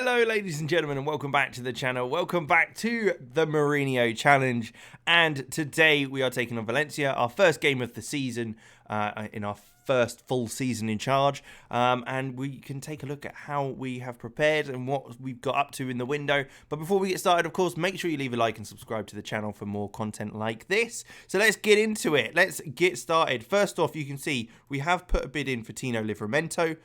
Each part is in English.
Hello ladies and gentlemen, and welcome back to the channel. Welcome back to the Mourinho Challenge, and today we are taking on Valencia, our first game of the season, in our first full season in charge, and we can take a look at how we have prepared and what we've got up to in the window. But before we get started, of course, make sure you leave a like and subscribe to the channel for more content like this. So let's get into it. Let's get started. First off, you can see we have put a bid in for Tino Livramento.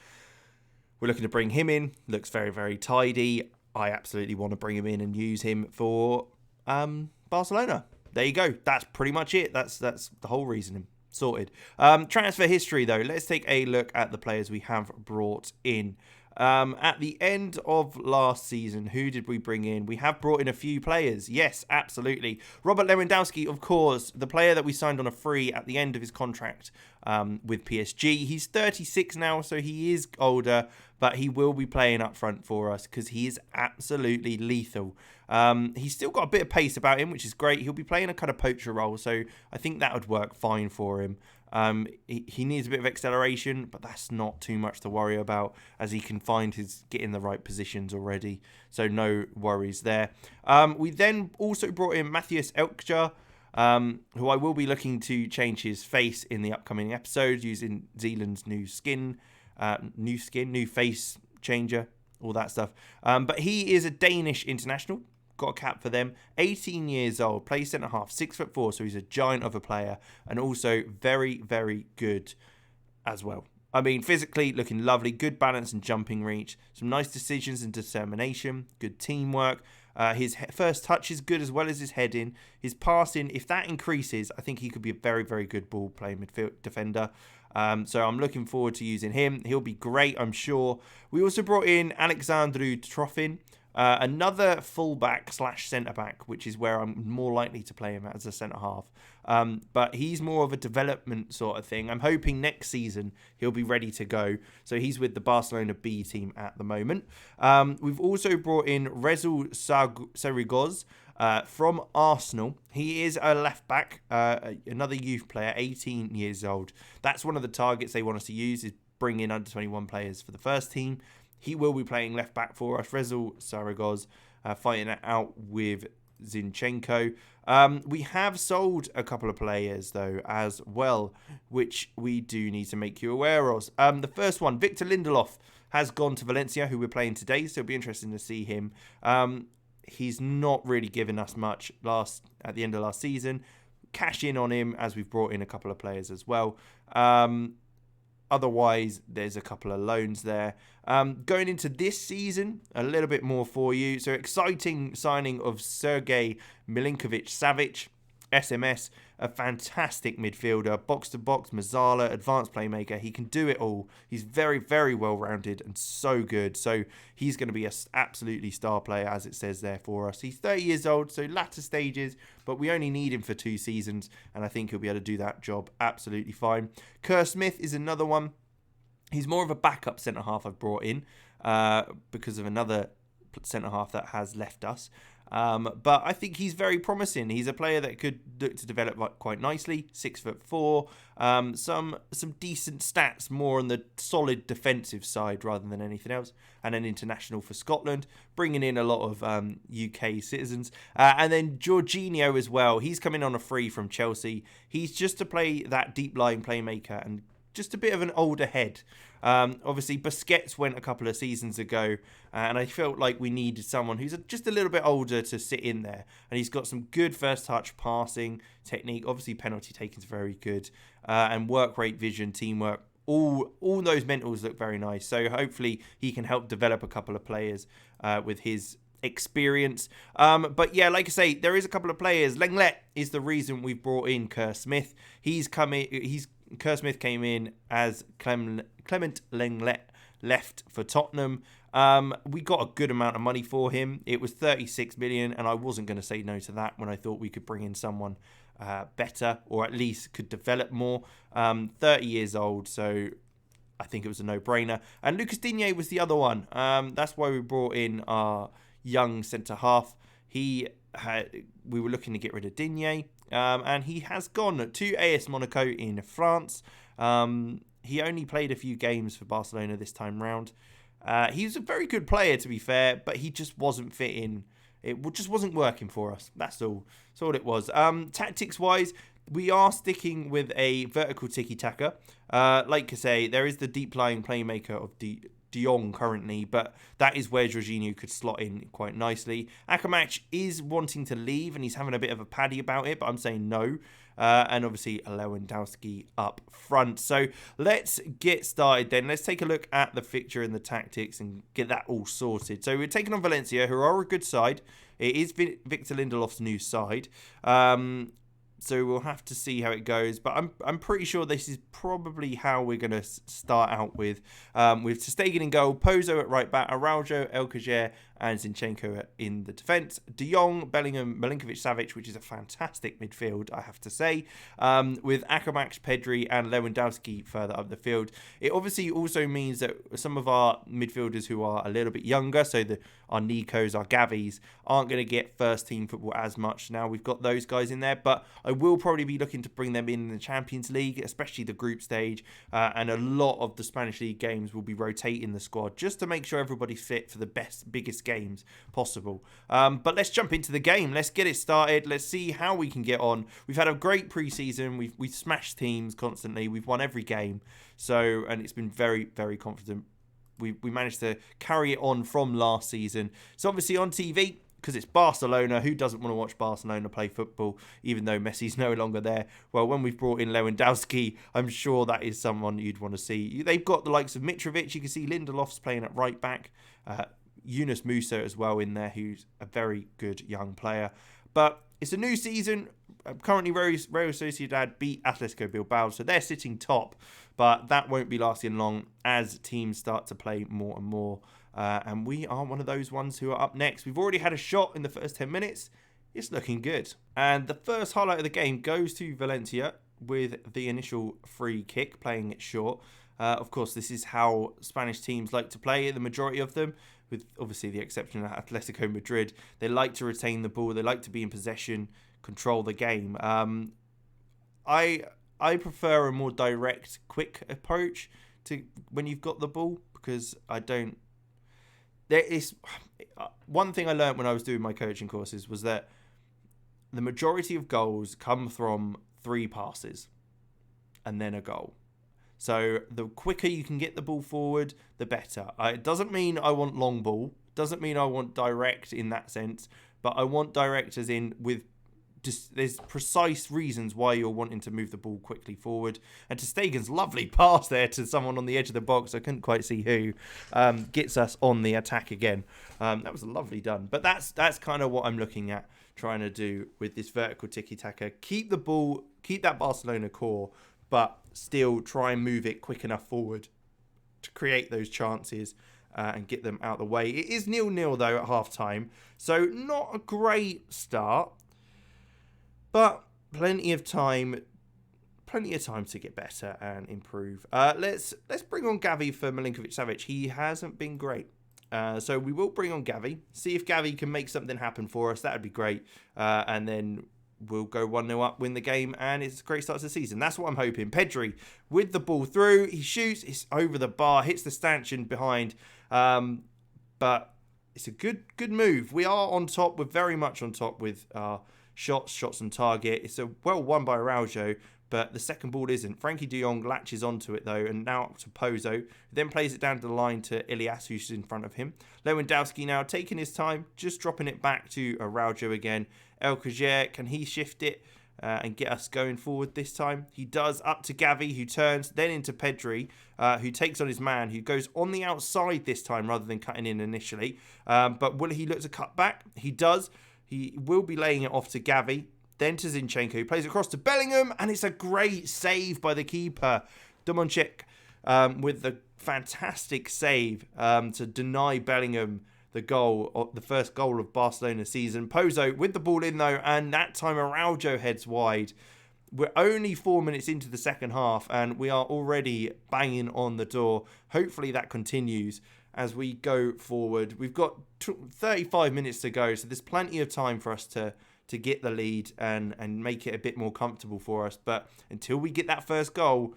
We're looking to bring him in. Looks very, very tidy. I absolutely want to bring him in and use him for Barcelona. There you go. That's pretty much it. That's the whole reasoning. Sorted. Transfer history, though. Let's take a look at the players we have brought in. At the end of last season, who did we bring in? We have brought in a few players. Yes, absolutely. Robert Lewandowski, of course, the player that we signed on a free at the end of his contract with PSG. He's 36 now, so he is older, but he will be playing up front for us because he is absolutely lethal. He's still got a bit of pace about him, which is great. He'll be playing a kind of poacher role, so I think that would work fine for him. He needs a bit of acceleration, but that's not too much to worry about as he can get in the right positions already. So no worries there. We then also brought in Matthias Elkja, who I will be looking to change his face in the upcoming episode using Zealand's new face changer, all that stuff. But he is a Danish international. Got a cap for them. 18 years old, plays centre half, 6'4", so he's a giant of a player, and also very, very good as well. I mean, physically looking lovely, good balance and jumping reach, some nice decisions and determination, good teamwork. His first touch is good as well as his heading. His passing, if that increases, I think he could be a very, very good ball playing midfield defender. So I'm looking forward to using him. He'll be great, I'm sure. We also brought in Alexandru Trofin. Another fullback / centre back, which is where I'm more likely to play him as a centre half. But he's more of a development sort of thing. I'm hoping next season he'll be ready to go. So he's with the Barcelona B team at the moment. We've also brought in Resul Sarigoz from Arsenal. He is a left back, another youth player, 18 years old. That's one of the targets they want us to use, is bring in under 21 players for the first team. He will be playing left back for us. Resul Sarigoz fighting it out with Zinchenko. We have sold a couple of players, though, as well, which we do need to make you aware of. The first one, Victor Lindelof, has gone to Valencia, who we're playing today, so it'll be interesting to see him. He's not really given us much at the end of last season. Cash in on him, as we've brought in a couple of players as well. Otherwise, there's a couple of loans there. Going into this season, a little bit more for you. So, exciting signing of Sergej Milinkovic-Savic, SMS, a fantastic midfielder, box-to-box, Mazzala, advanced playmaker. He can do it all. He's very, very well-rounded and so good. So, he's going to be an absolutely star player, as it says there for us. He's 30 years old, so latter stages, but we only need him for 2 seasons, and I think he'll be able to do that job absolutely fine. Kerr Smith is another one. He's more of a backup centre-half I've brought in because of another centre-half that has left us. But I think he's very promising. He's a player that could look to develop quite nicely. 6'4", some decent stats, more on the solid defensive side rather than anything else, and an international for Scotland, bringing in a lot of UK citizens. And then Jorginho as well. He's coming on a free from Chelsea. He's just to play that deep lying playmaker and just a bit of an older head. Obviously, Busquets went a couple of seasons ago, and I felt like we needed someone who's just a little bit older to sit in there. And he's got some good first touch passing technique. Obviously, penalty taking is very good, and work rate, vision, teamwork. All those mentals look very nice. So hopefully, he can help develop a couple of players with his experience. But yeah, like I say, there is a couple of players. Lenglet is the reason we've brought in Kerr Smith. Kerr Smith came in as Clement Lenglet left for Tottenham. We got a good amount of money for him. It was 36 million, and I wasn't going to say no to that when I thought we could bring in someone better, or at least could develop more. 30 years old, so I think it was a no-brainer. And Lucas Digne was the other one. That's why we brought in our young centre-half. We were looking to get rid of Digne. And he has gone to AS Monaco in France. He only played a few games for Barcelona this time round. He's a very good player, to be fair, but he just wasn't fitting. It just wasn't working for us. That's all. That's all it was. Tactics-wise, we are sticking with a vertical tiki-taka. Like I say, there is the deep-lying playmaker of De Jong currently, but that is where Jorginho could slot in quite nicely. Akamatch is wanting to leave, and he's having a bit of a paddy about it, but I'm saying no. And obviously Lewandowski up front. So let's get started then. Let's take a look at the fixture and the tactics and get that all sorted. So we're taking on Valencia, who are a good side. It is Victor Lindelof's new side. So we'll have to see how it goes. But I'm pretty sure this is probably how we're going to start out with Ter Stegen in goal, Pozo at right back, Araujo, Elkajer, and Zinchenko in the defence. De Jong, Bellingham, Milinkovic-Savic, which is a fantastic midfield, I have to say, with Akamatch, Pedri, and Lewandowski further up the field. It obviously also means that some of our midfielders who are a little bit younger, so our Nicos, our Gavis, aren't going to get first-team football as much. Now we've got those guys in there, but I will probably be looking to bring them in the Champions League, especially the group stage, and a lot of the Spanish League games will be rotating the squad just to make sure everybody's fit for the biggest games possible. But let's jump into the game. Let's get it started. Let's see how we can get on. We've had a great preseason. We've smashed teams constantly. We've won every game. And it's been very, very confident. We managed to carry it on from last season. So obviously on TV, because it's Barcelona. Who doesn't want to watch Barcelona play football, even though Messi's no longer there? Well, when we've brought in Lewandowski, I'm sure that is someone you'd want to see. They've got the likes of Mitrovic. You can see Lindelof's playing at right back. Yunus Musa as well in there, who's a very good young player. But it's a new season. Currently, Real Sociedad beat Atletico Bilbao, so they're sitting top. But that won't be lasting long as teams start to play more and more. And we are one of those ones who are up next. We've already had a shot in the first 10 minutes. It's looking good. And the first highlight of the game goes to Valencia with the initial free kick, playing it short. Of course, this is how Spanish teams like to play, the majority of them, with obviously the exception of Atletico Madrid. They like to retain the ball. They like to be in possession, control the game. I prefer a more direct, quick approach to when you've got the ball, because I don't... There is one thing I learned when I was doing my coaching courses was that the majority of goals come from 3 passes and then a goal. So the quicker you can get the ball forward, the better. It doesn't mean I want long ball. Doesn't mean I want direct in that sense. But I want direct as in with just there's precise reasons why you're wanting to move the ball quickly forward. And Ter Stegen's lovely pass there to someone on the edge of the box, I couldn't quite see who, gets us on the attack again. That was lovely done. But that's kind of what I'm looking at trying to do with this vertical tiki-taka. Keep the ball, keep that Barcelona core, but still try and move it quick enough forward to create those chances and get them out of the way. It is 0-0 though at half-time, so not a great start, but plenty of time to get better and improve. Let's bring on Gavi for Milinkovic-Savic. He hasn't been great. So we will bring on Gavi, see if Gavi can make something happen for us. That would be great. And then we'll go 1-0 up, win the game, and it's a great start to the season. That's what I'm hoping. Pedri with the ball through. He shoots. It's over the bar. Hits the stanchion behind. But it's a good move. We are on top. We're very much on top with our shots on target. It's a well won by Araujo, but the second ball isn't. Frankie de Jong latches onto it though, and now up to Pozo, who then plays it down to the line to Ilias, who's in front of him. Lewandowski now taking his time, just dropping it back to Araujo again. Elkajer, can he shift it and get us going forward this time? He does, up to Gavi, who turns, then into Pedri, who takes on his man, who goes on the outside this time rather than cutting in initially. But will he look to cut back? He does. He will be laying it off to Gavi, then to Zinchenko, who plays across to Bellingham, and it's a great save by the keeper, Domonchek, with the fantastic save to deny Bellingham the goal, the first goal of Barcelona season. Pozo with the ball in though, and that time Araujo heads wide. We're only 4 minutes into the second half, and we are already banging on the door. Hopefully that continues as we go forward. We've got 35 minutes to go, so there's plenty of time for us to get the lead and make it a bit more comfortable for us. But until we get that first goal,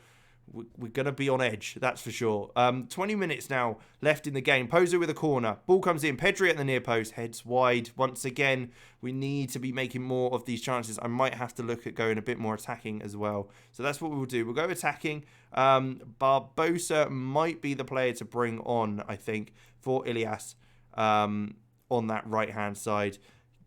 we're going to be on edge, that's for sure. 20 minutes now left in the game. Pozo with a corner. Ball comes in. Pedri at the near post. Heads wide. Once again, we need to be making more of these chances. I might have to look at going a bit more attacking as well. So that's what we'll do. We'll go attacking. Barbosa might be the player to bring on, I think, for Ilias on that right-hand side.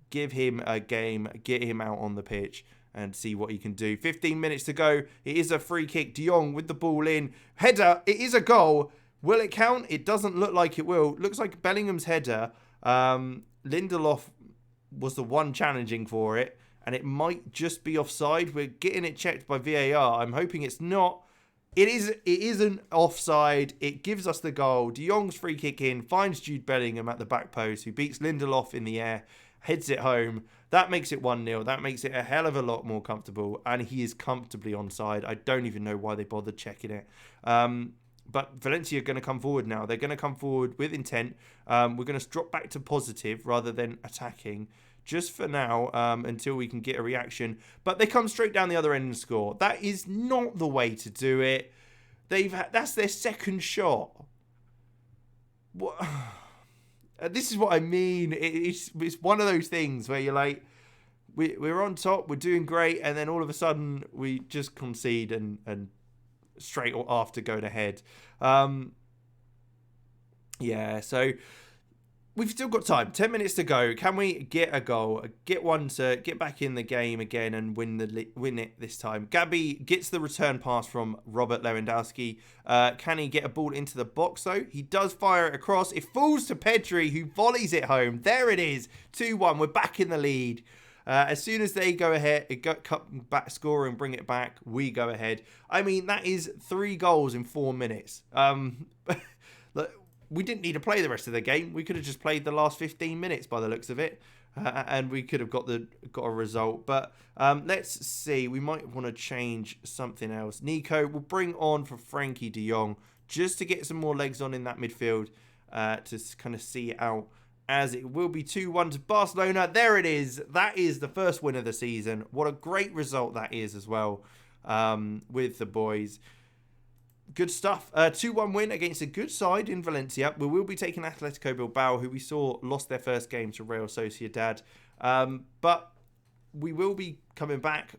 Give him a game. Get him out on the pitch and see what he can do. 15 minutes to go. It is a free kick. De Jong with the ball in. Header. It is a goal. Will it count? It doesn't look like it will. Looks like Bellingham's header. Lindelof was the one challenging for it, and it might just be offside. We're getting it checked by VAR. I'm hoping it's not. It isn't offside. It gives us the goal. De Jong's free kick in. Finds Jude Bellingham at the back post, who beats Lindelof in the air. Heads it home. That makes it 1-0. That makes it a hell of a lot more comfortable. And he is comfortably onside. I don't even know why they bothered checking it. But Valencia are going to come forward now. They're going to come forward with intent. We're going to drop back to positive rather than attacking. Just for now, until we can get a reaction. But they come straight down the other end and score. That is not the way to do it. That's their second shot. What? This is what I mean. It's one of those things where you're like, we're on top, we're doing great, and then all of a sudden we just concede and straight after going ahead. Yeah, so we've still got time. 10 minutes to go. Can we get a goal? Get one to get back in the game again and win it this time. Gabi gets the return pass from Robert Lewandowski. Can he get a ball into the box though? He does fire it across. It falls to Pedri, who volleys it home. There it is. 2-1. We're back in the lead. As soon as they go ahead, cut back, score and bring it back, we go ahead. I mean, that is 3 goals in 4 minutes. Look, we didn't need to play the rest of the game. We could have just played the last 15 minutes by the looks of it. And we could have got a result. But let's see. We might want to change something else. Nico will bring on for Frankie de Jong just to get some more legs on in that midfield to kind of see it out. As it will be 2-1 to Barcelona. There it is. That is the first win of the season. What a great result that is as well with the boys. Good stuff. 2-1 win against a good side in Valencia. We will be taking Atletico Bilbao, who we saw lost their first game to Real Sociedad. But we will be coming back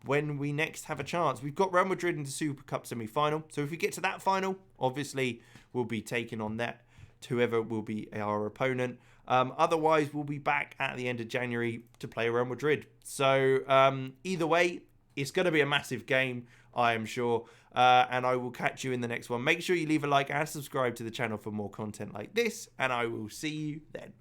when we next have a chance. We've got Real Madrid in the Super Cup semi-final. So if we get to that final, obviously we'll be taking on that to whoever will be our opponent. Otherwise, we'll be back at the end of January to play Real Madrid. So either way, it's going to be a massive game, I am sure. And I will catch you in the next one. Make sure you leave a like and subscribe to the channel for more content like this. And I will see you then.